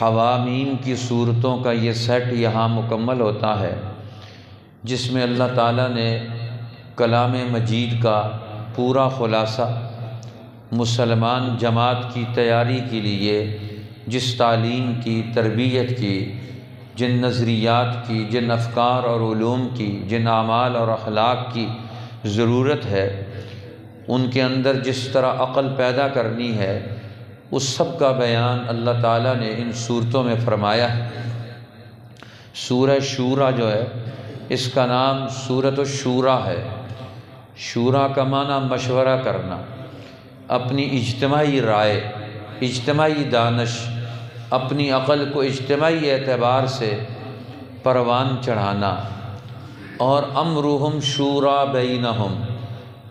حوامیم کی صورتوں کا یہ سیٹ یہاں مکمل ہوتا ہے، جس میں اللہ تعالیٰ نے کلام مجید کا پورا خلاصہ مسلمان جماعت کی تیاری کے لیے جس تعلیم کی، تربیت کی، جن نظریات کی، جن افکار اور علوم کی، جن اعمال اور اخلاق کی ضرورت ہے، ان کے اندر جس طرح عقل پیدا کرنی ہے، اس سب کا بیان اللہ تعالیٰ نے ان صورتوں میں فرمایا ہے۔ سورہ شورى جو ہے، اس کا نام سورۃ الشورى ہے۔ شورى کا معنی مشورہ کرنا، اپنی اجتماعی رائے، اجتماعی دانش، اپنی عقل کو اجتماعی اعتبار سے پروان چڑھانا۔ اور امرہم شورى بینہم،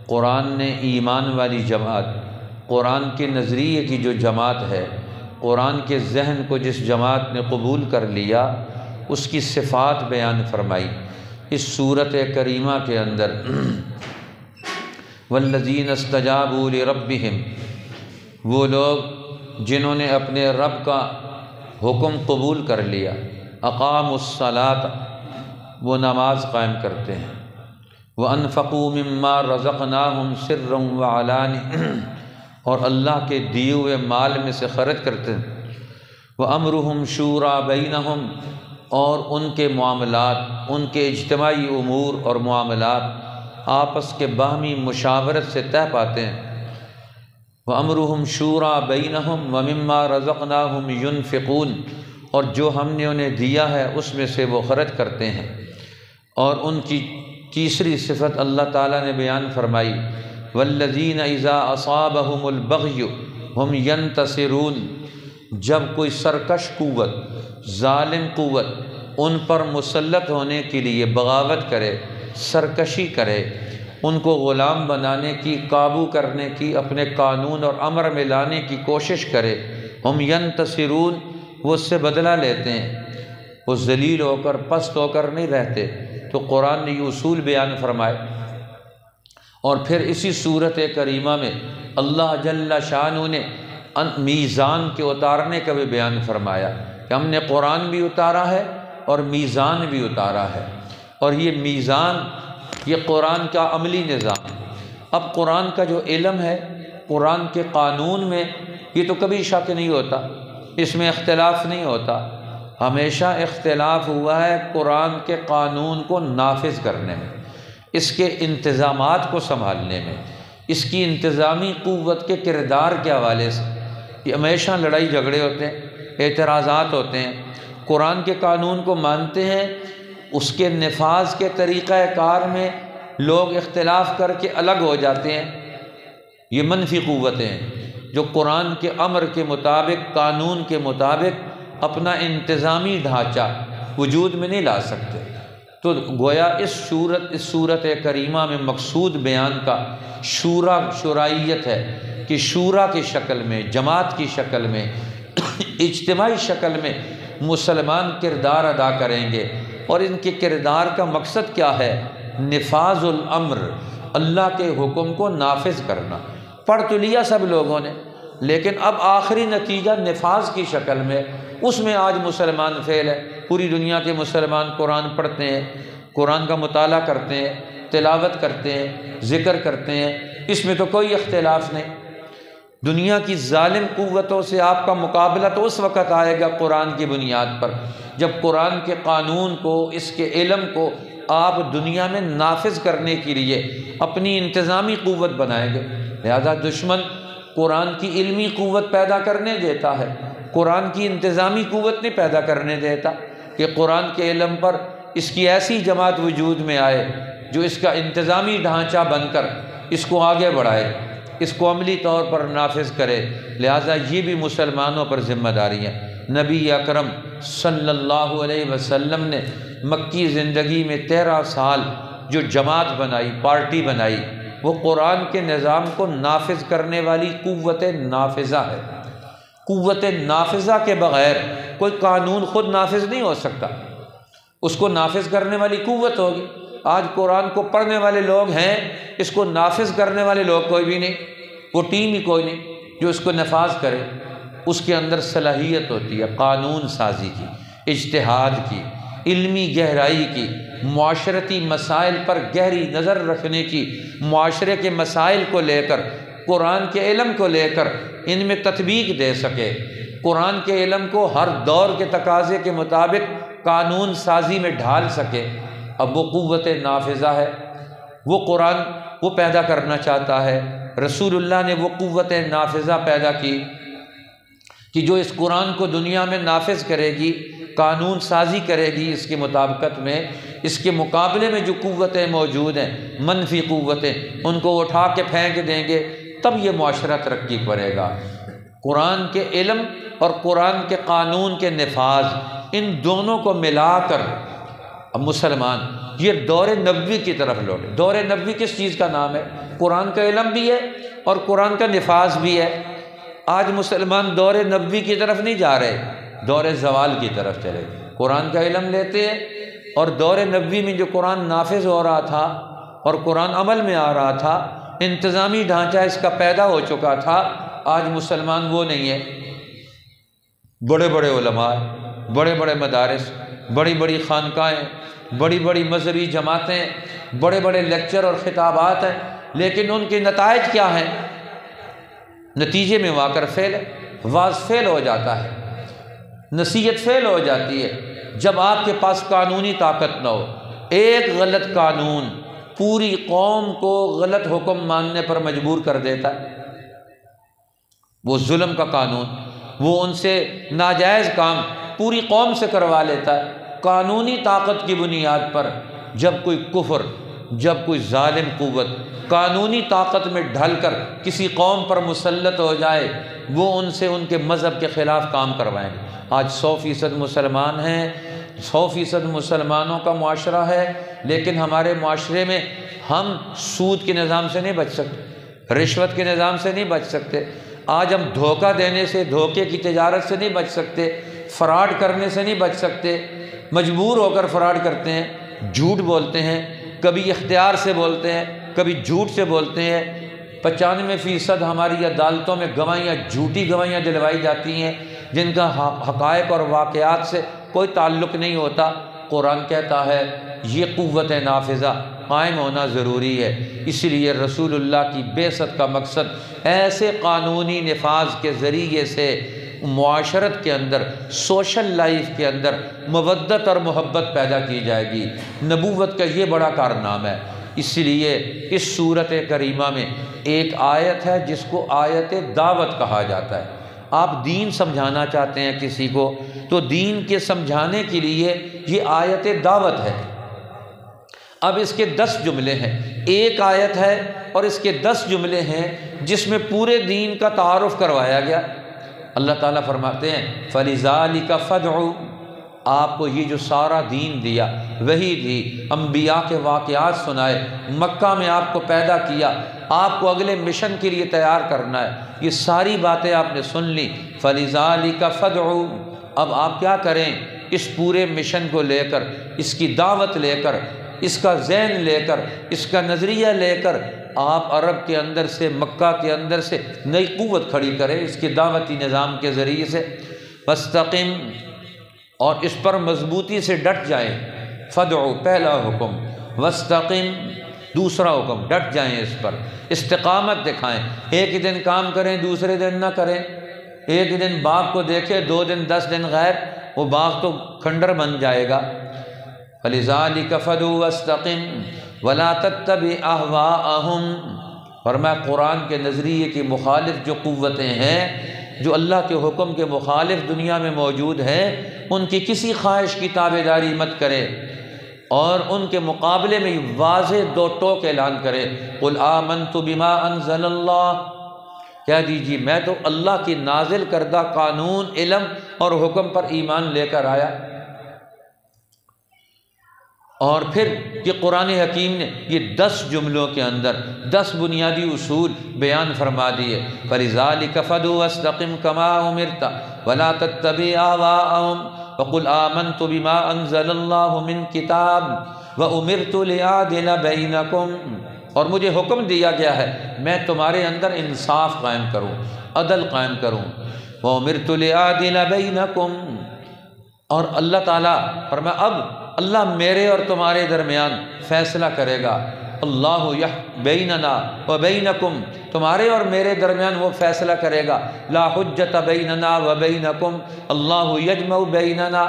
قرآن نے ایمان والی جماعت، قرآن کے نظریے کی جو جماعت ہے، قرآن کے ذہن کو جس جماعت نے قبول کر لیا، اس کی صفات بیان فرمائی اس صورت کریمہ کے اندر۔ والذین استجابوا لربہم، وہ لوگ جنہوں نے اپنے رب کا حکم قبول کر لیا، اقاموا الصلاۃ، وہ نماز قائم کرتے ہیں، وانفقوا مما رزقناہم سرا وعلانیہ، اور اللہ کے دیے ہوئے مال میں سے خرچ کرتے ہیں، وامرہم شورى بینہم، اور ان کے معاملات، ان کے اجتماعی امور اور معاملات آپس کے باہمی مشاورت سے طے پاتے ہیں۔ وَأَمْرُهُمْ شُورَى بَيْنَهُمْ وَمِمَّا رَزَقْنَاهُمْ يُنْفِقُونَ، اور جو ہم نے انہیں دیا ہے اس میں سے وہ خرچ کرتے ہیں۔ اور ان کی تیسری صفت اللہ تعالیٰ نے بیان فرمائی، وَالَّذِينَ إِذَا أَصَابَهُمُ الْبَغْيُ هُمْ يَنْتَصِرُونَ، جب کوئی سرکش قوت، ظالم قوت ان پر مسلط ہونے کے لیے بغاوت کرے، سرکشی کرے، ان کو غلام بنانے کی، قابو کرنے کی، اپنے قانون اور امر میں لانے کی کوشش کرے، ہم ینتصرون، وہ اس سے بدلہ لیتے ہیں، وہ ذلیل ہو کر، پست ہو کر نہیں رہتے۔ تو قرآن نے یہ اصول بیان فرمائے۔ اور پھر اسی صورت کریمہ میں اللہ جل شانہ نے میزان کے اتارنے کا بھی بیان فرمایا کہ ہم نے قرآن بھی اتارا ہے اور میزان بھی اتارا ہے، اور یہ میزان، یہ قرآن کا عملی نظام۔ اب قرآن کا جو علم ہے، قرآن کے قانون میں یہ تو کبھی شک نہیں ہوتا، اس میں اختلاف نہیں ہوتا، ہمیشہ اختلاف ہوا ہے قرآن کے قانون کو نافذ کرنے میں، اس کے انتظامات کو سنبھالنے میں، اس کی انتظامی قوت کے کردار کے حوالے سے۔ یہ ہمیشہ لڑائی جھگڑے ہوتے ہیں، اعتراضات ہوتے ہیں، قرآن کے قانون کو مانتے ہیں، اس کے نفاذ کے طریقہ کار میں لوگ اختلاف کر کے الگ ہو جاتے ہیں۔ یہ منفی قوتیں ہیں جو قرآن کے امر کے مطابق، قانون کے مطابق اپنا انتظامی ڈھانچہ وجود میں نہیں لا سکتے۔ تو گویا اس صورت کریمہ میں مقصود بیان کا شورائیت ہے کہ شورا کی شکل میں، جماعت کی شکل میں، اجتماعی شکل میں مسلمان کردار ادا کریں گے۔ اور ان کے کردار کا مقصد کیا ہے؟ نفاذ الامر، اللہ کے حکم کو نافذ کرنا۔ پڑھ تو لیا سب لوگوں نے، لیکن اب آخری نتیجہ نفاذ کی شکل میں، اس میں آج مسلمان فیل ہے۔ پوری دنیا کے مسلمان قرآن پڑھتے ہیں، قرآن کا مطالعہ کرتے ہیں، تلاوت کرتے ہیں، ذکر کرتے ہیں، اس میں تو کوئی اختلاف نہیں۔ دنیا کی ظالم قوتوں سے آپ کا مقابلہ تو اس وقت آئے گا قرآن کی بنیاد پر، جب قرآن کے قانون کو، اس کے علم کو آپ دنیا میں نافذ کرنے کے لیے اپنی انتظامی قوت بنائیں گے۔ لہذا دشمن قرآن کی علمی قوت پیدا کرنے دیتا ہے، قرآن کی انتظامی قوت نہیں پیدا کرنے دیتا کہ قرآن کے علم پر اس کی ایسی جماعت وجود میں آئے جو اس کا انتظامی ڈھانچہ بن کر اس کو آگے بڑھائے، اس کو عملی طور پر نافذ کرے۔ لہٰذا یہ بھی مسلمانوں پر ذمہ داری ہے۔ نبی اکرم صلی اللہ علیہ وسلم نے مکی زندگی میں 13 سال جو جماعت بنائی، پارٹی بنائی، وہ قرآن کے نظام کو نافذ کرنے والی قوت نافذہ ہے۔ قوت نافذہ کے بغیر کوئی قانون خود نافذ نہیں ہو سکتا، اس کو نافذ کرنے والی قوت ہوگی۔ آج قرآن کو پڑھنے والے لوگ ہیں، اس کو نافذ کرنے والے لوگ کوئی بھی نہیں، وہ ٹیم ہی کوئی نہیں جو اس کو نفاذ کرے۔ اس کے اندر صلاحیت ہوتی ہے قانون سازی کی، اجتہاد کی، علمی گہرائی کی، معاشرتی مسائل پر گہری نظر رکھنے کی، معاشرے کے مسائل کو لے کر، قرآن کے علم کو لے کر ان میں تطبیق دے سکے، قرآن کے علم کو ہر دور کے تقاضے کے مطابق قانون سازی میں ڈھال سکے۔ اب وہ قوت نافذہ ہے، وہ قرآن وہ پیدا کرنا چاہتا ہے۔ رسول اللہ نے وہ قوت نافذہ پیدا کی کہ جو اس قرآن کو دنیا میں نافذ کرے گی، قانون سازی کرے گی اس کی مطابقت میں۔ اس کے مقابلے میں جو قوتیں موجود ہیں، منفی قوتیں، ان کو اٹھا کے پھینک دیں گے، تب یہ معاشرہ ترقی کرے گا۔ قرآن کے علم اور قرآن کے قانون کے نفاذ، ان دونوں کو ملا کر اب مسلمان یہ دور نبوی کی طرف لوٹے۔ دور نبوی کس چیز کا نام ہے؟ قرآن کا علم بھی ہے اور قرآن کا نفاذ بھی ہے۔ آج مسلمان دور نبوی کی طرف نہیں جا رہے، دور زوال کی طرف چلے۔ قرآن کا علم لیتے ہیں اور دور نبوی میں جو قرآن نافذ ہو رہا تھا اور قرآن عمل میں آ رہا تھا، انتظامی ڈھانچہ اس کا پیدا ہو چکا تھا، آج مسلمان وہ نہیں ہے۔ بڑے بڑے علماء، بڑے بڑے مدارس، بڑی بڑی خانقاہیں، بڑی بڑی مذہبی جماعتیں، بڑے بڑے لیکچر اور خطابات ہیں، لیکن ان کے نتائج کیا ہیں؟ نتیجے میں واقع فیل ہے، واز فیل ہو جاتا ہے، نصیحت فیل ہو جاتی ہے۔ جب آپ کے پاس قانونی طاقت نہ ہو، ایک غلط قانون پوری قوم کو غلط حکم ماننے پر مجبور کر دیتا ہے۔ وہ ظلم کا قانون، وہ ان سے ناجائز کام پوری قوم سے کروا لیتا ہے قانونی طاقت کی بنیاد پر۔ جب کوئی کفر، جب کوئی ظالم قوت قانونی طاقت میں ڈھل کر کسی قوم پر مسلط ہو جائے، وہ ان سے ان کے مذہب کے خلاف کام کروائیں گے۔ آج 100% مسلمان ہیں، 100% مسلمانوں کا معاشرہ ہے، لیکن ہمارے معاشرے میں ہم سود کے نظام سے نہیں بچ سکتے، رشوت کے نظام سے نہیں بچ سکتے، آج ہم دھوکہ دینے سے، دھوکے کی تجارت سے نہیں بچ سکتے، فراڈ کرنے سے نہیں بچ سکتے، مجبور ہو کر فراڈ کرتے ہیں، جھوٹ بولتے ہیں، کبھی اختیار سے بولتے ہیں، کبھی جھوٹ سے بولتے ہیں۔ 95% ہماری عدالتوں میں گواہیاں، جھوٹی گواہیاں دلوائی جاتی ہیں جن کا حقائق اور واقعات سے کوئی تعلق نہیں ہوتا۔ قرآن کہتا ہے یہ قوت نافذہ قائم ہونا ضروری ہے۔ اسی لیے رسول اللہ کی بعثت کا مقصد ایسے قانونی نفاذ کے ذریعے سے معاشرت کے اندر، سوشل لائف کے اندر مودت اور محبت پیدا کی جائے گی۔ نبوت کا یہ بڑا کارنامہ ہے۔ اسی لیے اس سورت کریمہ میں ایک آیت ہے جس کو آیت دعوت کہا جاتا ہے۔ آپ دین سمجھانا چاہتے ہیں کسی کو، تو دین کے سمجھانے کے لیے یہ آیت دعوت ہے۔ اب اس کے 10 جملے ہیں، ایک آیت ہے اور اس کے 10 جملے ہیں جس میں پورے دین کا تعارف کروایا گیا۔ اللہ تعالیٰ فرماتے ہیں فَلِذَلِكَ فَادْعُ، آپ کو یہ جو سارا دین دیا، وہی دی، انبیاء کے واقعات سنائے، مکہ میں آپ کو پیدا کیا، آپ کو اگلے مشن کے لیے تیار کرنا ہے، یہ ساری باتیں آپ نے سن لی۔ فَلِذَلِكَ فَادْعُ، اب آپ کیا کریں؟ اس پورے مشن کو لے کر، اس کی دعوت لے کر، اس کا ذہن لے کر، اس کا نظریہ لے کر آپ عرب کے اندر سے، مکہ کے اندر سے نئی قوت کھڑی کریں اس کے دعوتی نظام کے ذریعے سے۔ وَاسْتَقِمْ، اور اس پر مضبوطی سے ڈٹ جائیں۔ فَادْعُ پہلا حکم، وَاسْتَقِمْ دوسرا حکم، ڈٹ جائیں اس پر، استقامت دکھائیں۔ ایک دن کام کریں، دوسرے دن نہ کریں، ایک دن باغ کو دیکھیں، 2 دن 10 دن غیر، وہ باغ تو کھنڈر بن جائے گا۔ فَلِذَلِكَ فَادْعُ وَاسْتَقِمْ وَلَا تَتَّبِعْ أَهْوَاءَهُمْ، فرمایا قرآن کے نظریے کی مخالف جو قوتیں ہیں، جو اللہ کے حکم کے مخالف دنیا میں موجود ہیں، ان کی کسی خواہش کی تابعداری مت کرے، اور ان کے مقابلے میں واضح 2 ٹوک اعلان کرے۔ قُلْ آمَنْتُ بِمَا أَنزَلَ اللَّهُ، کہہ دیجیے میں تو اللہ کی نازل کردہ قانون، علم اور حکم پر ایمان لے کر آیا۔ اور پھر یہ قرآن حکیم نے یہ 10 جملوں کے اندر 10 بنیادی اصول بیان فرما دیے۔ فَلِذَلِكَ فَادْعُ وَاسْتَقِمْ كَمَا أُمِرْتَ وَلَا تَتَّبِعْ أَهْوَاءَهُمْ وَقُلْ آمَنْتُ بِمَا أَنزَلَ اللَّهُ مِنْ كِتَابٍ وَأُمِرْتُ لِأَعْدِلَ بَيْنَكُمْ، اور مجھے حکم دیا گیا ہے میں تمہارے اندر انصاف قائم کروں، عدل قائم کروں، وَأُمِرْتُ لِأَعْدِلَ بَيْنَكُمْ، اور اللہ تعالیٰ فرمایا اب اللہ میرے اور تمہارے درمیان فیصلہ کرے گا۔ اللہ بیننا و بینکم، تمہارے اور میرے درمیان وہ فیصلہ کرے گا۔ لا حجت بیننا و بینکم، اللہ یجمع بیننا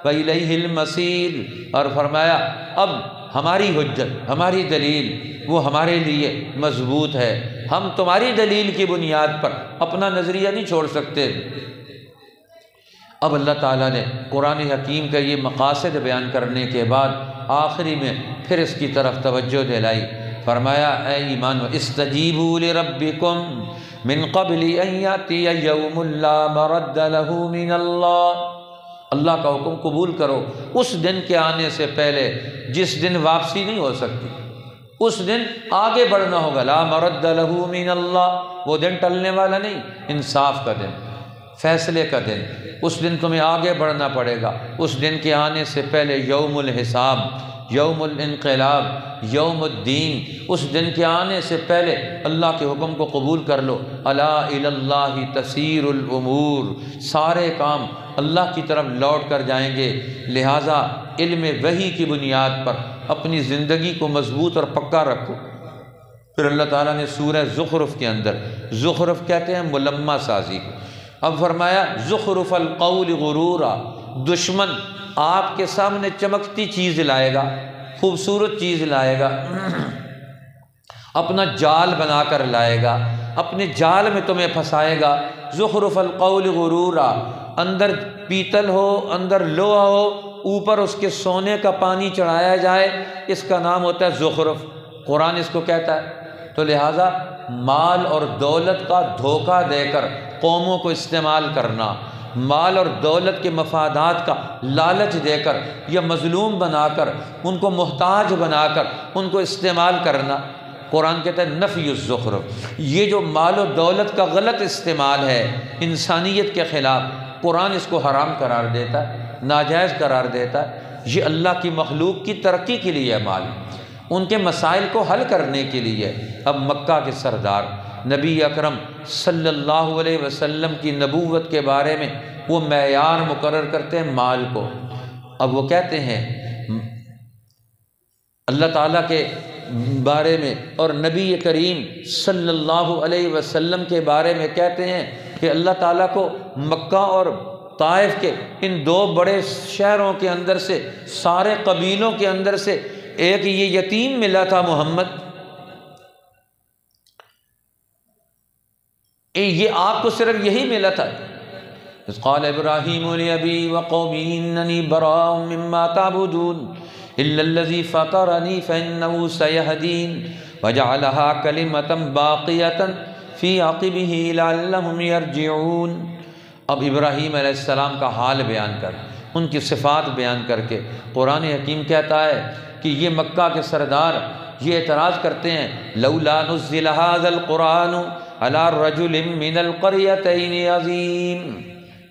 و الیہ المصیر، اور فرمایا اب ہماری حجت، ہماری دلیل وہ ہمارے لیے مضبوط ہے، ہم تمہاری دلیل کی بنیاد پر اپنا نظریہ نہیں چھوڑ سکتے۔ اب اللہ تعالیٰ نے قرآن حکیم کا یہ مقاصد بیان کرنے کے بعد آخری میں پھر اس کی طرف توجہ دلائی، فرمایا اے ایمان استجیبوا لربکم من قبل ان یاتی یوم لا مرد له من اللہ، اللہ کا حکم قبول کرو اس دن کے آنے سے پہلے جس دن واپسی نہیں ہو سکتی، اس دن آگے بڑھنا ہوگا۔ لا مرد له من اللہ، وہ دن ٹلنے والا نہیں، انصاف کا دن، فیصلے کا دن، اس دن تمہیں آگے بڑھنا پڑے گا۔ اس دن کے آنے سے پہلے یوم الحساب، یوم الانقلاب، یوم الدین، اس دن کے آنے سے پہلے اللہ کے حکم کو قبول کر لو۔ الا الی اللہ تسیر الامور، سارے کام اللہ کی طرف لوٹ کر جائیں گے، لہٰذا علم وحی کی بنیاد پر اپنی زندگی کو مضبوط اور پکا رکھو۔ پھر اللہ تعالیٰ نے سورہ زخرف کے اندر، زخرف کہتے ہیں ملمہ سازی کو، اب فرمایا زخرف القول غرورا، دشمن آپ کے سامنے چمکتی چیز لائے گا، خوبصورت چیز لائے گا، اپنا جال بنا کر لائے گا، اپنے جال میں تمہیں پھنسائے گا۔ زخرف القول غرورا، اندر پیتل ہو، اندر لوہا ہو، اوپر اس کے سونے کا پانی چڑھایا جائے، اس کا نام ہوتا ہے زخرف، قرآن اس کو کہتا ہے۔ تو لہٰذا مال اور دولت کا دھوکہ دے کر قوموں کو استعمال کرنا، مال اور دولت کے مفادات کا لالچ دے کر یا مظلوم بنا کر ان کو محتاج بنا کر ان کو استعمال کرنا، قرآن کہتا ہے نفی الزخرف۔ یہ جو مال و دولت کا غلط استعمال ہے انسانیت کے خلاف، قرآن اس کو حرام قرار دیتا ہے، ناجائز قرار دیتا ہے۔ یہ اللہ کی مخلوق کی ترقی کے لیے ہے مال، ان کے مسائل کو حل کرنے کے لیے۔ اب مکہ کے سردار نبی اکرم صلی اللہ علیہ وسلم کی نبوت کے بارے میں وہ معیار مقرر کرتے ہیں مال کو۔ اب وہ کہتے ہیں اللہ تعالیٰ کے بارے میں اور نبی کریم صلی اللہ علیہ وسلم کے بارے میں کہتے ہیں کہ اللہ تعالیٰ کو مکہ اور طائف کے ان دو بڑے شہروں کے اندر سے، سارے قبیلوں کے اندر سے ایک یہ یتیم ملا تھا محمد، یہ آپ کو صرف یہی ملا تھا۔ اذ قال ابراہیم لأبی وقومی اننی براء مما تعبدون الا الذی فطرنی فانہ سیہدین وجعلها کلمة باقیة فی عقبہ لعلہم یرجعون۔ اب ابراہیم علیہ السلام کا حال بیان کر، ان کی صفات بیان کر کے قرآن حکیم کہتا ہے کہ یہ مکہ کے سردار یہ اعتراض کرتے ہیں لولا نزل ھذا القرآن علی رجل من القریتین عظیم،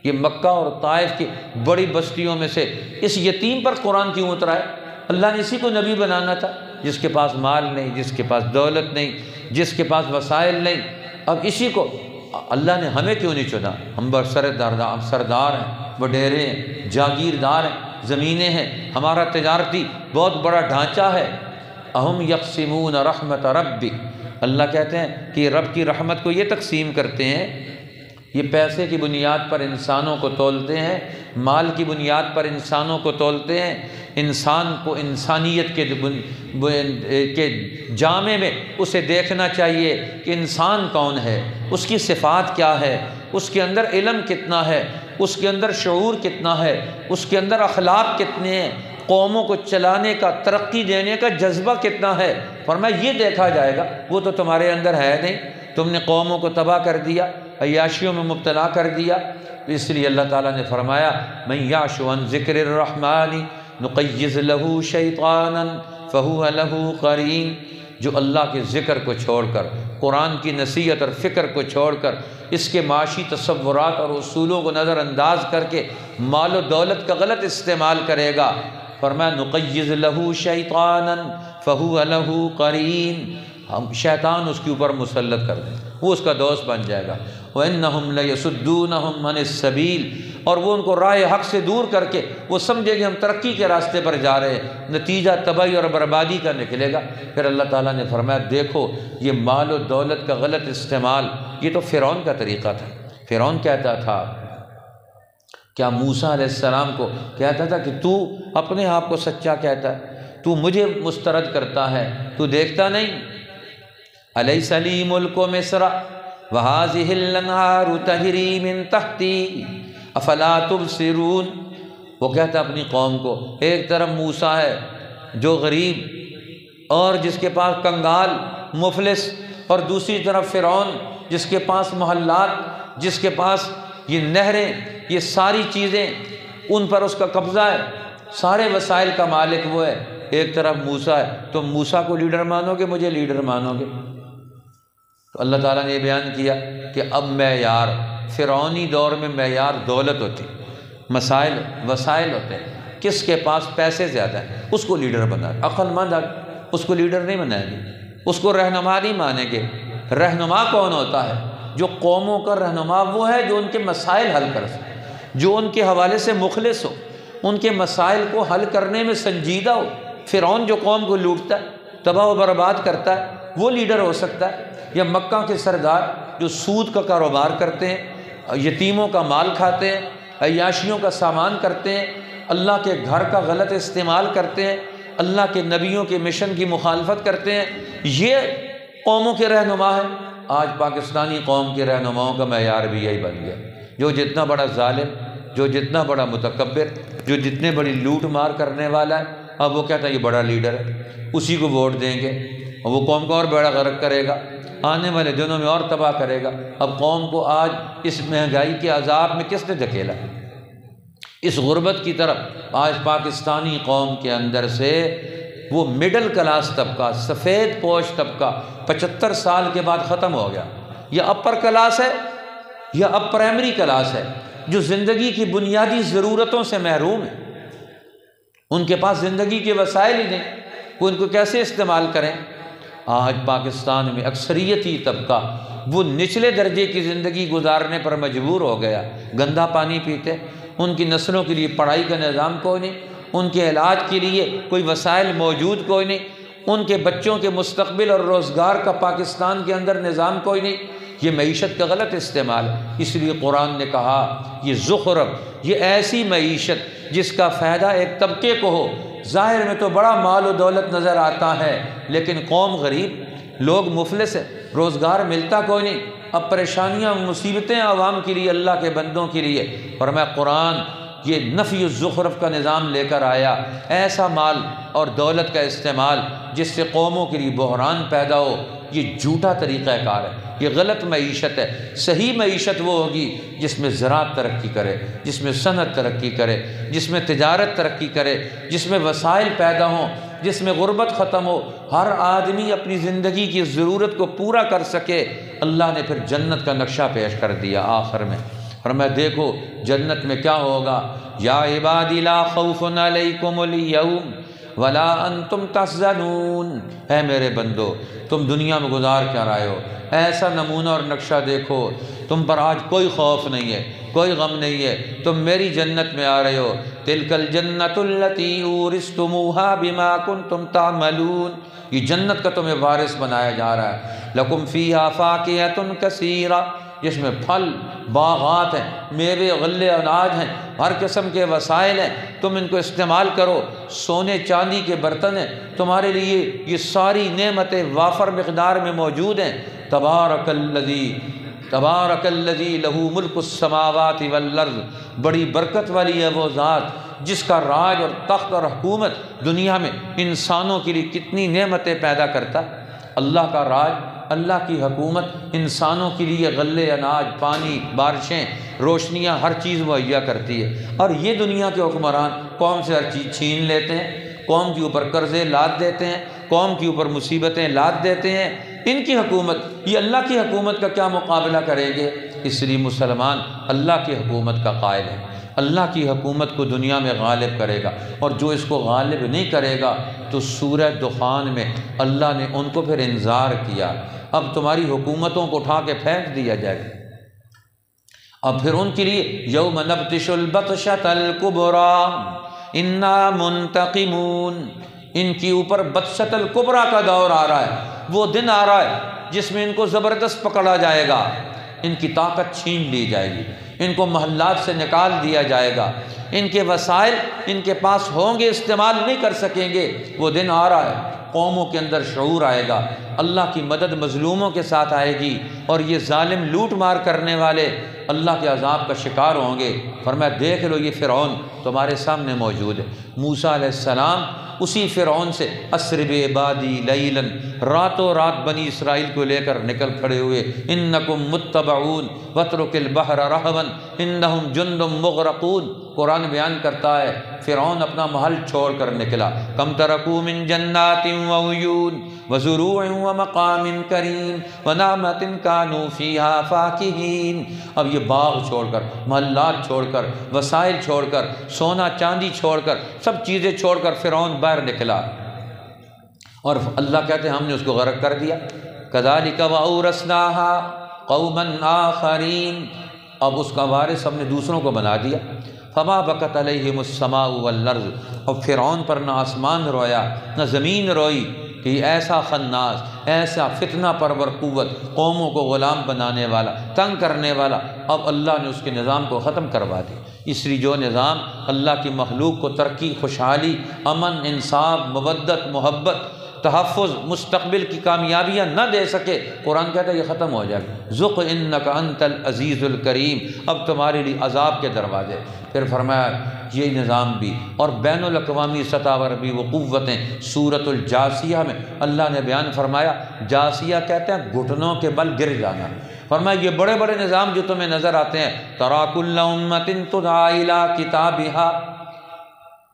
یہ مکہ اور طائف کی بڑی بستیوں میں سے اس یتیم پر قرآن کیوں اترا ہے؟ اللہ نے اسی کو نبی بنانا تھا، جس کے پاس مال نہیں، جس کے پاس دولت نہیں، جس کے پاس وسائل نہیں، اب اسی کو اللہ نے ہمیں کیوں نہیں چنا؟ ہم سردار ہیں، وڈیرے ہیں، جاگیردار ہیں، زمینیں ہیں، ہمارا تجارتی بہت بڑا ڈھانچہ ہے۔ اہم یقسمون رحمت ربک، اللہ کہتے ہیں کہ رب کی رحمت کو یہ تقسیم کرتے ہیں، یہ پیسے کی بنیاد پر انسانوں کو تولتے ہیں، مال کی بنیاد پر انسانوں کو تولتے ہیں۔ انسان کو انسانیت کے جامع میں اسے دیکھنا چاہیے کہ انسان کون ہے، اس کی صفات کیا ہے، اس کے اندر علم کتنا ہے، اس کے اندر شعور کتنا ہے، اس کے اندر اخلاق کتنے ہیں، قوموں کو چلانے کا، ترقی دینے کا جذبہ کتنا ہے۔ فرمایا یہ دیکھا جائے گا، وہ تو تمہارے اندر ہے نہیں، تم نے قوموں کو تباہ کر دیا، عیاشیوں میں مبتلا کر دیا۔ اس لیے اللہ تعالیٰ نے فرمایا من یعش عن ذکر الرحمن نقیض له شیطانا فہو له قرین، جو اللہ کے ذکر کو چھوڑ کر، قرآن کی نصیحت اور فکر کو چھوڑ کر، اس کے معاشی تصورات اور اصولوں کو نظر انداز کر کے مال و دولت کا غلط استعمال کرے گا، فرمایا نقیض له شیطانا فہو له قرین، ہم شیطان اس کے اوپر مسلط کر دیں، وہ اس کا دوست بن جائے گا۔ وَإِنَّهُمْ لَيَصُدُّونَهُمْ عَنِ السَّبِيلِ، اور وہ ان کو راہ حق سے دور کر کے وہ سمجھے کہ ہم ترقی کے راستے پر جا رہے ہیں، نتیجہ تباہی اور بربادی کا نکلے گا۔ پھر اللہ تعالیٰ نے فرمایا دیکھو یہ مال و دولت کا غلط استعمال، یہ تو فرعون کا طریقہ تھا۔ فرعون کہتا تھا، کیا موسیٰ علیہ السلام کو کہتا تھا کہ تو اپنے آپ کو سچا کہتا ہے، تو مجھے مسترد کرتا ہے، تو دیکھتا نہیں؟ الیس لی ملک مصر وہذہ الانہار تجری من تحتی افلا تبصرون۔ وہ کہتا اپنی قوم کو، ایک طرف موسیٰ ہے جو غریب اور جس کے پاس کنگال مفلس، اور دوسری طرف فرعون جس کے پاس محلات، جس کے پاس یہ نہریں، یہ ساری چیزیں ان پر اس کا قبضہ ہے، سارے وسائل کا مالک وہ ہے۔ ایک طرف موسیٰ ہے، تم موسیٰ کو لیڈر مانو گے، مجھے لیڈر مانو گے؟ تو اللہ تعالیٰ نے یہ بیان کیا کہ اب معیار فرعونی دور میں معیار دولت ہوتی، وسائل ہوتے ہیں، کس کے پاس پیسے زیادہ ہیں اس کو لیڈر بنائے۔ عقل مند اس کو لیڈر نہیں بنائیں گے، اس کو رہنما نہیں مانیں گے۔ رہنما کون ہوتا ہے؟ جو قوموں کا رہنما وہ ہے جو ان کے مسائل حل کر سکے، جو ان کے حوالے سے مخلص ہو، ان کے مسائل کو حل کرنے میں سنجیدہ ہو۔ فرعون جو قوم کو لوٹتا ہے، تباہ و برباد کرتا ہے، وہ لیڈر ہو سکتا ہے، یا مکہ کے سردار جو سود کا کاروبار کرتے ہیں، یتیموں کا مال کھاتے ہیں، عیاشیوں کا سامان کرتے ہیں، اللہ کے گھر کا غلط استعمال کرتے ہیں، اللہ کے نبیوں کے مشن کی مخالفت کرتے ہیں، یہ قوموں کے رہنما ہیں۔ آج پاکستانی قوم کے رہنماؤں کا معیار بھی یہی بن گیا، جو جتنا بڑا ظالم، جو جتنا بڑا متکبر، جو جتنے بڑی لوٹ مار کرنے والا ہے، اب وہ کہتا ہے یہ بڑا لیڈر ہے، اسی کو ووٹ دیں گے، اور وہ قوم کو اور بڑا غرق کرے گا، آنے والے دنوں میں اور تباہ کرے گا۔ اب قوم کو آج اس مہنگائی کے عذاب میں کس نے دھکیلا؟ اس غربت کی طرف آج پاکستانی قوم کے اندر سے وہ مڈل کلاس طبقہ، سفید پوش طبقہ 75 سال کے بعد ختم ہو گیا۔ یا اپر کلاس ہے یا اب پرائمری کلاس ہے، جو زندگی کی بنیادی ضرورتوں سے محروم ہے، ان کے پاس زندگی کے وسائل ہی نہیں، وہ ان کو کیسے استعمال کریں؟ آج پاکستان میں اکثریتی طبقہ وہ نچلے درجے کی زندگی گزارنے پر مجبور ہو گیا، گندا پانی پیتے، ان کی نسلوں کے لیے پڑھائی کا نظام کوئی نہیں، ان کے علاج کے لیے کوئی وسائل موجود کوئی نہیں، ان کے بچوں کے مستقبل اور روزگار کا پاکستان کے اندر نظام کوئی نہیں۔ یہ معیشت کا غلط استعمال ہے۔ اس لیے قرآن نے کہا یہ زخرف، یہ ایسی معیشت جس کا فائدہ ایک طبقے کو ہو، ظاہر میں تو بڑا مال و دولت نظر آتا ہے، لیکن قوم غریب، لوگ مفلس ہیں، روزگار ملتا کوئی نہیں، اب پریشانیاں مصیبتیں عوام کے لیے، اللہ کے بندوں کے لیے۔ فرمایا قرآن یہ نفی الزخرف کا نظام لے کر آیا، ایسا مال اور دولت کا استعمال جس سے قوموں کے لیے بحران پیدا ہو، یہ جھوٹا طریقہ کار ہے، یہ غلط معیشت ہے۔ صحیح معیشت وہ ہوگی جس میں زراعت ترقی کرے، جس میں صنعت ترقی کرے، جس میں تجارت ترقی کرے، جس میں وسائل پیدا ہوں، جس میں غربت ختم ہو، ہر آدمی اپنی زندگی کی ضرورت کو پورا کر سکے۔ اللہ نے پھر جنت کا نقشہ پیش کر دیا آخر میں، فرمایا دیکھو جنت میں کیا ہوگا، یا عبادی لا خوف علیکم اليوم ولا انتم تحزنون۔ اے میرے بندو تم دنیا میں گزار کیا رہے ہو، ایسا نمونہ اور نقشہ دیکھو، تم پر آج کوئی خوف نہیں ہے، کوئی غم نہیں ہے، تم میری جنت میں آ رہے ہو۔ تلک الجنۃ التی اورثتموها بما کنتم تعملون، یہ جنت کا تمہیں وارث بنایا جا رہا ہے۔ لکم فیہا فاکہۃ کثیرہ، جس میں پھل باغات ہیں، میوے غلے اناج ہیں، ہر قسم کے وسائل ہیں، تم ان کو استعمال کرو، سونے چاندی کے برتن ہیں تمہارے لیے، یہ ساری نعمتیں وافر مقدار میں موجود ہیں۔ تبارک الذی لہ ملک السماوات والارض، بڑی برکت والی ہے وہ ذات جس کا راج اور تخت اور حکومت دنیا میں انسانوں کے لیے کتنی نعمتیں پیدا کرتا ہے۔ اللہ کا راج، اللہ کی حکومت انسانوں کے لیے غلے اناج، پانی، بارشیں، روشنیاں، ہر چیز مہیا کرتی ہے، اور یہ دنیا کے حکمران قوم سے ہر چیز چھین لیتے ہیں، قوم کے اوپر قرضے لاد دیتے ہیں، قوم کے اوپر مصیبتیں لاد دیتے ہیں۔ ان کی حکومت، یہ اللہ کی حکومت کا کیا مقابلہ کریں گے؟ اس لیے مسلمان اللہ کی حکومت کا قائل ہے، اللہ کی حکومت کو دنیا میں غالب کرے گا، اور جو اس کو غالب نہیں کرے گا تو سورہ دخان میں اللہ نے ان کو پھر انذار کیا، اب تمہاری حکومتوں کو اٹھا کے پھینک دیا جائے گا، اور پھر ان کے لیے یوم نبطش البطشۃ الکبریٰ انا منتقمون، ان کے اوپر بطشۃ الکبریٰ کا دور آ رہا ہے، وہ دن آ رہا ہے جس میں ان کو زبردست پکڑا جائے گا، ان کی طاقت چھین لی جائے گی، ان کو محلات سے نکال دیا جائے گا، ان کے وسائل ان کے پاس ہوں گے استعمال نہیں کر سکیں گے۔ وہ دن آ رہا ہے، قوموں کے اندر شعور آئے گا، اللہ کی مدد مظلوموں کے ساتھ آئے گی، اور یہ ظالم لوٹ مار کرنے والے اللہ کے عذاب کا شکار ہوں گے۔ فرمایا دیکھ لو یہ فرعون تمہارے سامنے موجود ہے۔ موسیٰ علیہ السلام اسی فرعون سے اسر بعبادی لیلا، راتوں رات بنی اسرائیل کو لے کر نکل کھڑے ہوئے، انکم متبعون واترک البحر رہوا انہم جند مغرقون۔ قرآن بیان کرتا ہے فرعون اپنا محل چھوڑ کر نکلا، کم ترکوا من جنات وعیون وزروع ومقام کریم ونعمت کانوا فیہا فاکہین۔ اب یہ باغ چھوڑ کر، محلات چھوڑ کر، وسائل چھوڑ کر، سونا چاندی چھوڑ کر، سب چیزیں چھوڑ کر فرعون باہر نکلا، اور اللہ کہتے ہیں ہم نے اس کو غرق کر دیا۔ کذالک وأورثناها قوما آخرین، اب اس کا وارث ہم نے دوسروں کو بنا دیا۔ فما بکت علیہم السماء والارض، اور فرعون پر نہ آسمان رویا نہ زمین روئی کہ ایسا خناس، ایسا فتنہ پرور قوت، قوموں کو غلام بنانے والا، تنگ کرنے والا، اب اللہ نے اس کے نظام کو ختم کروا دیا۔ اس لیے جو نظام اللہ کی مخلوق کو ترقی، خوشحالی، امن، انصاف، مودت، محبت، تحفظ، مستقبل کی کامیابیاں نہ دے سکے، قرآن کہتا ہے یہ ختم ہو جائے گا۔ ذق انک انت العزیز الکریم، اب تمہارے لیے عذاب کے دروازے۔ پھر فرمایا یہ نظام بھی، اور بین الاقوامی سطح پر بھی وہ قوتیں۔ سورۃ الجاثیہ میں اللہ نے بیان فرمایا، جاثیہ کہتے ہیں گھٹنوں کے بل گر جانا۔ فرمایا یہ بڑے بڑے نظام جو تمہیں نظر آتے ہیں، ترا کل امۃ تدعی الی کتابھا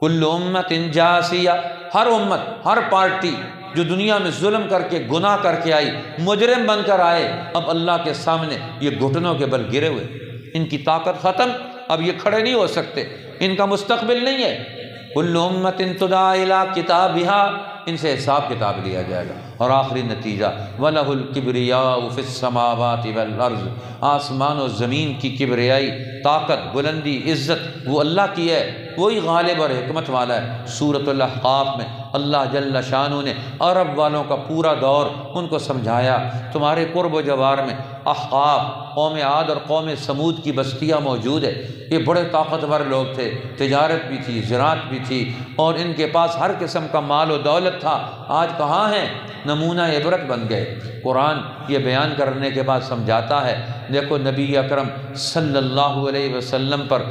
کل امۃ جاثیہ، ہر امت، ہر پارٹی جو دنیا میں ظلم کر کے، گناہ کر کے آئی، مجرم بن کر آئے، اب اللہ کے سامنے یہ گھٹنوں کے بل گرے ہوئے، ان کی طاقت ختم، اب یہ کھڑے نہیں ہو سکتے، ان کا مستقبل نہیں ہے۔ کل امۃ تدعی الی کتابھا، ان سے حساب کتاب لیا جائے گا۔ اور آخری نتیجہ وَلَهُ الْكِبْرِيَاءُ فِي السَّمَاوَاتِ وَالْأَرْضِ، آسمان و زمین کی کبریائی، طاقت، بلندی، عزت وہ اللہ کی ہے، وہی غالب اور حکمت والا ہے۔ سورۃ الاحقاف میں اللہ جل شانہ نے عرب والوں کا پورا دور ان کو سمجھایا۔ تمہارے قرب و جوار میں احقاف، قوم عاد اور قوم سمود کی بستیاں موجود ہے، یہ بڑے طاقتور لوگ تھے، تجارت بھی تھی، زراعت بھی تھی، اور ان کے پاس ہر قسم کا مال و دولت تھا۔ آج کہاں ہیں؟ نمونہ عبرت بن گئے۔ قرآن یہ بیان کرنے کے بعد سمجھاتا ہے، دیکھو نبی اکرم صلی اللہ علیہ وسلم پر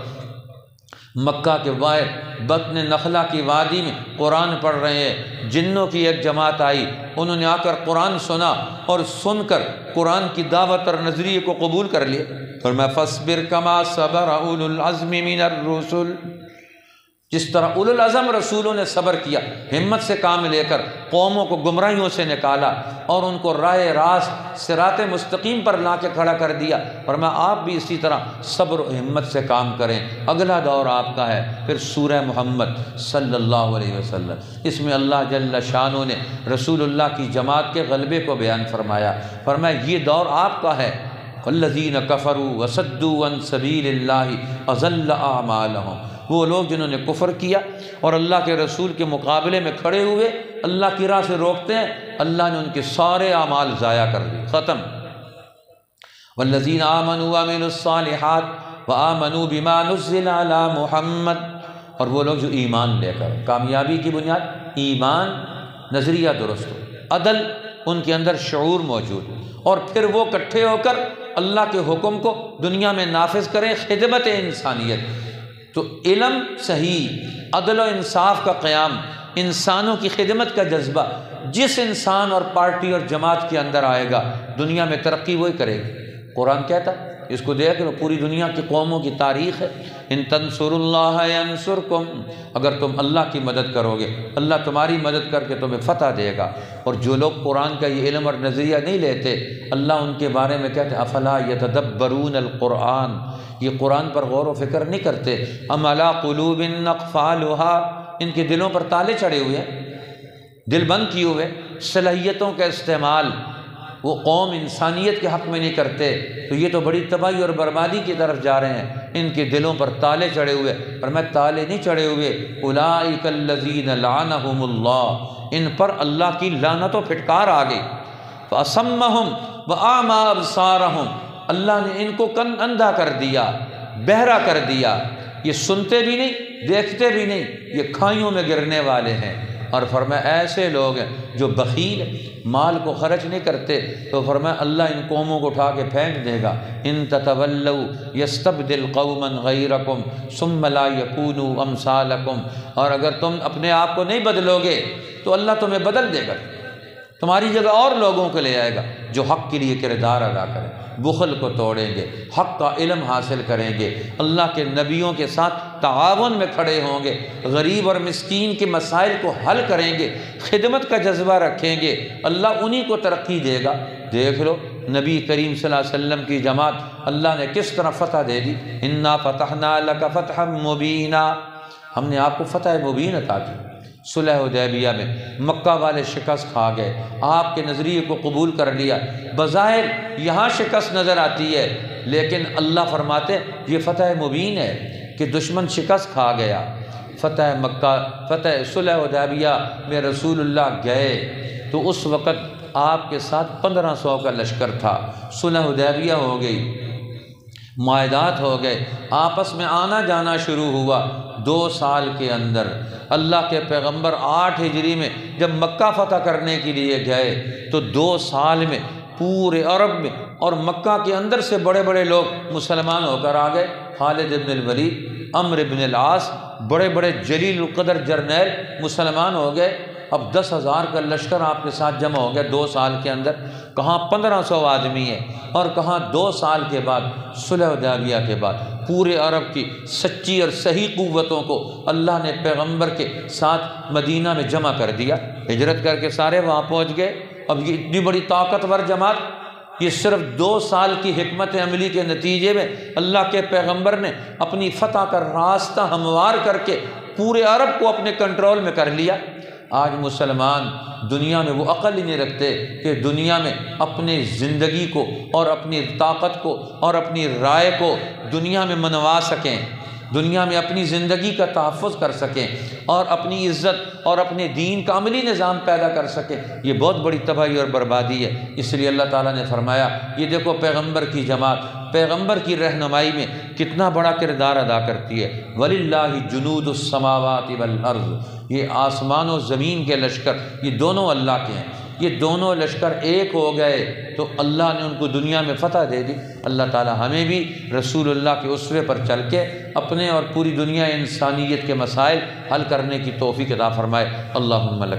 مکہ کے باہر بطن نخلہ کی وادی میں قرآن پڑھ رہے ہیں، جنوں کی ایک جماعت آئی، انہوں نے آ کر قرآن سنا، اور سن کر قرآن کی دعوت اور نظریے کو قبول کر لیا۔ فرمایا فاصبر کما صبر اولو العزم من الرسل، جس طرح اولو العزم رسولوں نے صبر کیا، ہمت سے کام لے کر قوموں کو گمراہیوں سے نکالا اور ان کو راہ راست صراط مستقیم پر لا کے کھڑا کر دیا، فرمایا آپ بھی اسی طرح صبر و ہمت سے کام کریں۔ اگلا دور آپ کا ہے پھر سورہ محمد صلی اللہ علیہ وسلم، اس میں اللہ جل شانہ نے رسول اللہ کی جماعت کے غلبے کو بیان فرمایا۔ فرمایا یہ دور آپ کا ہے، والذین کفروا وصدوا عن سبیل اللہ اضل اعمالہم، وہ لوگ جنہوں نے کفر کیا اور اللہ کے رسول کے مقابلے میں کھڑے ہوئے، اللہ کی راہ سے روکتے ہیں، اللہ نے ان کے سارے اعمال ضائع کر دیے، ختم۔ والذین آمنوا وعملوا الصالحات وآمنوا بما نزل علی محمد، اور وہ لوگ جو ایمان لے کر، کامیابی کی بنیاد ایمان، نظریہ درست ہو، عدل ان کے اندر شعور موجود ہو، اور پھر وہ اکٹھے ہو کر اللہ کے حکم کو دنیا میں نافذ کریں، خدمت انسانیت۔ تو علم صحیح، عدل و انصاف کا قیام، انسانوں کی خدمت کا جذبہ جس انسان اور پارٹی اور جماعت کے اندر آئے گا، دنیا میں ترقی وہی کرے گی۔ قرآن کہتا اس کو دیکھ لو، پوری دنیا کی قوموں کی تاریخ ہے، ان تنصروا اللہ ینصرکم، اگر تم اللہ کی مدد کرو گے اللہ تمہاری مدد کر کے تمہیں فتح دے گا۔ اور جو لوگ قرآن کا یہ علم اور نظریہ نہیں لیتے، اللہ ان کے بارے میں کہتے ہیں افلا یتدبرون القرآن، یہ قرآن پر غور و فکر نہیں کرتے، ام علی قلوب اقفالها، ان کے دلوں پر تالے چڑھے ہوئے ہیں، دل بند کیے ہوئے، صلاحیتوں کا استعمال وہ قوم انسانیت کے حق میں نہیں کرتے تو یہ تو بڑی تباہی اور بربادی کی طرف جا رہے ہیں۔ ان کے دلوں پر تالے چڑھے ہوئے، پر میں تالے نہیں چڑھے ہوئے، اولئک الذین لعنہم اللہ، ان پر اللہ کی لعنت و پھٹکار آ گئی۔ فاصمہم واعمی ابصارہم، اللہ نے ان کو کن اندھا کر دیا، بہرا کر دیا، یہ سنتے بھی نہیں، دیکھتے بھی نہیں، یہ کھائیوں میں گرنے والے ہیں۔ اور فرمایا ایسے لوگ ہیں جو بخیل مال کو خرچ نہیں کرتے تو فرمایا اللہ ان قوموں کو اٹھا کے پھینک دے گا۔ ان تتولوا یستبدل قوما غیرکم ثم لا یکونوا امثالکم، اور اگر تم اپنے آپ کو نہیں بدلو گے تو اللہ تمہیں بدل دے گا، تمہاری جگہ اور لوگوں کو لے آئے گا جو حق کے لیے کردار ادا کریں، بخل کو توڑیں گے، حق کا علم حاصل کریں گے، اللہ کے نبیوں کے ساتھ تعاون میں کھڑے ہوں گے، غریب اور مسکین کے مسائل کو حل کریں گے، خدمت کا جذبہ رکھیں گے، اللہ انہی کو ترقی دے گا۔ دیکھ لو نبی کریم صلی اللہ علیہ وسلم کی جماعت اللہ نے کس طرح فتح دے دی، انا فتحنا لک فتحا مبینا، ہم نے آپ کو فتح مبین عطا کی۔ صلح حدیبیہ میں مکہ والے شکست کھا گئے، آپ کے نظریے کو قبول کر لیا، بظاہر یہاں شکست نظر آتی ہے لیکن اللہ فرماتے یہ فتح مبین ہے کہ دشمن شکست کھا گیا۔ فتح مکہ، فتح صلح حدیبیہ میں رسول اللہ گئے تو اس وقت آپ کے ساتھ 1500 کا لشکر تھا، صلح حدیبیہ ہو گئی، معاہدات ہو گئے، آپس میں آنا جانا شروع ہوا۔ 2 سال کے اندر اللہ کے پیغمبر 8 ہجری میں جب مکہ فتح کرنے کے لیے گئے تو 2 سال میں پورے عرب میں اور مکہ کے اندر سے بڑے بڑے لوگ مسلمان ہو کر آ گئے۔ خالد بن الولید، عمرو بن العاص، بڑے بڑے جلیل القدر جرنیل مسلمان ہو گئے۔ اب 10,000 کا لشکر آپ کے ساتھ جمع ہو گیا 2 سال کے اندر، کہاں 1500 آدمی ہے اور کہاں 2 سال کے بعد صلح حدیبیہ کے بعد پورے عرب کی سچی اور صحیح قوتوں کو اللہ نے پیغمبر کے ساتھ مدینہ میں جمع کر دیا، ہجرت کر کے سارے وہاں پہنچ گئے۔ اب یہ اتنی بڑی طاقتور جماعت، یہ صرف 2 سال کی حکمت عملی کے نتیجے میں اللہ کے پیغمبر نے اپنی فتح کا راستہ ہموار کر کے پورے عرب کو اپنے کنٹرول میں کر لیا۔ آج مسلمان دنیا میں وہ عقل ہی نہیں رکھتے کہ دنیا میں اپنی زندگی کو اور اپنی طاقت کو اور اپنی رائے کو دنیا میں منوا سکیں، دنیا میں اپنی زندگی کا تحفظ کر سکیں اور اپنی عزت اور اپنے دین کا عملی نظام پیدا کر سکیں۔ یہ بہت بڑی تباہی اور بربادی ہے۔ اس لیے اللہ تعالیٰ نے فرمایا یہ دیکھو پیغمبر کی جماعت پیغمبر کی رہنمائی میں کتنا بڑا کردار ادا کرتی ہے۔ وَلِلَّهِ جُنُودُ السَّمَاوَاتِ وَالْأَرْضِ، یہ آسمان و زمین کے لشکر یہ دونوں اللہ کے ہیں۔ یہ دونوں لشکر ایک ہو گئے تو اللہ نے ان کو دنیا میں فتح دے دی۔ اللہ تعالی ہمیں بھی رسول اللہ کے اسوے پر چل کے اپنے اور پوری دنیا انسانیت کے مسائل حل کرنے کی توفیق عطا فرمائے۔ اللہم لک